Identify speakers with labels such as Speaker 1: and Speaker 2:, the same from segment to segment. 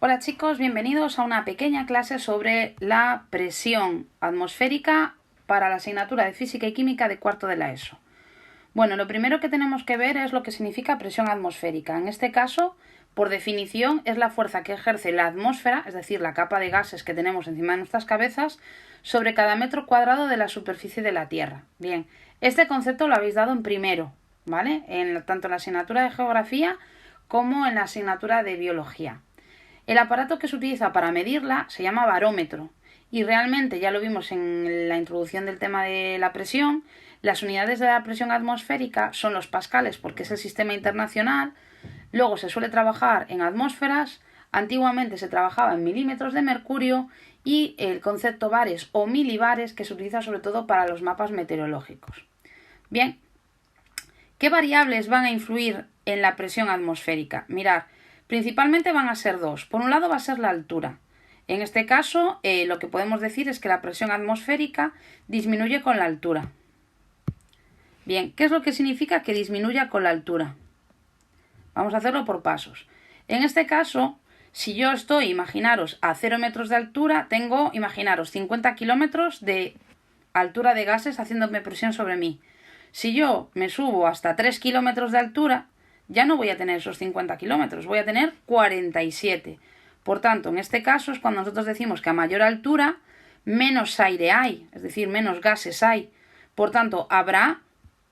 Speaker 1: Hola chicos, bienvenidos a una pequeña clase sobre la presión atmosférica para la asignatura de Física y Química de cuarto de la ESO. Bueno, lo primero que tenemos que ver es lo que significa presión atmosférica. En este caso, por definición, es la fuerza que ejerce la atmósfera, es decir, la capa de gases que tenemos encima de nuestras cabezas, sobre cada metro cuadrado de la superficie de la Tierra. Bien, este concepto lo habéis dado en primero, ¿vale? Tanto en la asignatura de Geografía como en la asignatura de Biología. El aparato que se utiliza para medirla se llama barómetro y realmente, ya lo vimos en la introducción del tema de la presión, las unidades de la presión atmosférica son los pascales porque es el sistema internacional, luego se suele trabajar en atmósferas, antiguamente se trabajaba en milímetros de mercurio y el concepto bares o milibares que se utiliza sobre todo para los mapas meteorológicos. Bien, ¿qué variables van a influir en la presión atmosférica? Mirad, principalmente van a ser dos. Por un lado va a ser la altura. En este caso, lo que podemos decir es que la presión atmosférica disminuye con la altura. Bien, ¿qué es lo que significa que disminuya con la altura? Vamos a hacerlo por pasos. En este caso, si yo estoy, imaginaros, a 0 metros de altura, tengo, imaginaros, 50 kilómetros de altura de gases haciéndome presión sobre mí. Si yo me subo hasta 3 kilómetros de altura, ya no voy a tener esos 50 kilómetros, voy a tener 47. Por tanto, en este caso es cuando nosotros decimos que a mayor altura menos aire hay, es decir, menos gases hay. Por tanto, habrá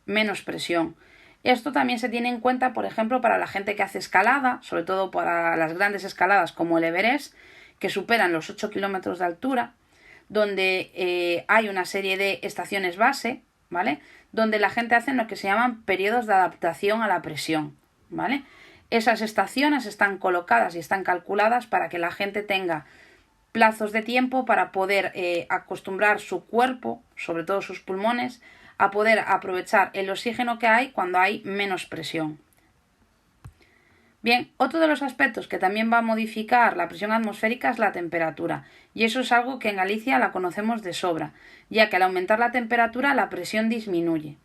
Speaker 1: menos presión. Esto también se tiene en cuenta, por ejemplo, para la gente que hace escalada, sobre todo para las grandes escaladas como el Everest, que superan los 8 kilómetros de altura, donde hay una serie de estaciones base, ¿vale? Donde la gente hace lo que se llaman periodos de adaptación a la presión, ¿vale? Esas estaciones están colocadas y están calculadas para que la gente tenga plazos de tiempo para poder acostumbrar su cuerpo, sobre todo sus pulmones, a poder aprovechar el oxígeno que hay cuando hay menos presión. Bien, otro de los aspectos que también va a modificar la presión atmosférica es la temperatura, y eso es algo que en Galicia la conocemos de sobra, ya que al aumentar la temperatura la presión disminuye.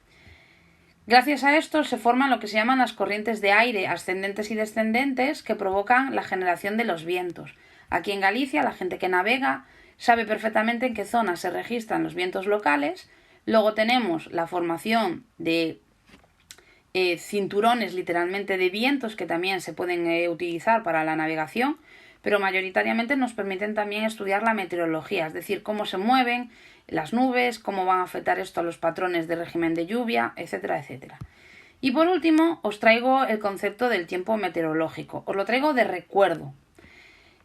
Speaker 1: Gracias a esto se forman lo que se llaman las corrientes de aire ascendentes y descendentes que provocan la generación de los vientos. Aquí en Galicia la gente que navega sabe perfectamente en qué zonas se registran los vientos locales. Luego tenemos la formación de cinturones literalmente de vientos que también se pueden utilizar para la navegación, pero mayoritariamente nos permiten también estudiar la meteorología, es decir, cómo se mueven las nubes, cómo van a afectar esto a los patrones de régimen de lluvia, etcétera, etcétera. Y por último os traigo el concepto del tiempo meteorológico, os lo traigo de recuerdo.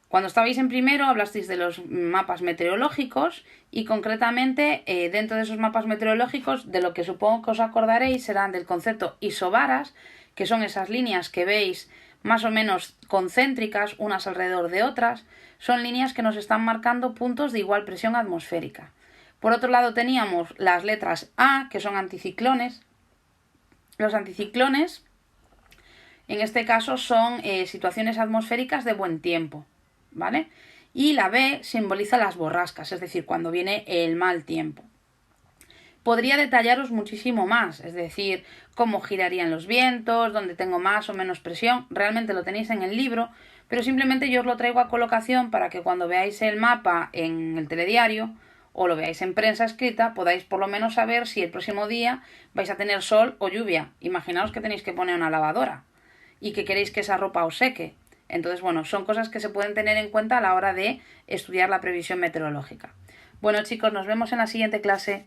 Speaker 1: Cuando estabais en primero hablasteis de los mapas meteorológicos y concretamente dentro de esos mapas meteorológicos de lo que supongo que os acordaréis serán del concepto isobaras, que son esas líneas que veis más o menos concéntricas unas alrededor de otras, son líneas que nos están marcando puntos de igual presión atmosférica. Por otro lado teníamos las letras A, que son anticiclones. Los anticiclones en este caso son situaciones atmosféricas de buen tiempo, ¿vale? Y la B simboliza las borrascas, es decir, cuando viene el mal tiempo. Podría detallaros muchísimo más, es decir, cómo girarían los vientos, dónde tengo más o menos presión, realmente lo tenéis en el libro, pero simplemente yo os lo traigo a colocación para que cuando veáis el mapa en el telediario o lo veáis en prensa escrita, podáis por lo menos saber si el próximo día vais a tener sol o lluvia. Imaginaos que tenéis que poner una lavadora y que queréis que esa ropa os seque. Entonces, bueno, son cosas que se pueden tener en cuenta a la hora de estudiar la previsión meteorológica. Bueno, chicos, nos vemos en la siguiente clase.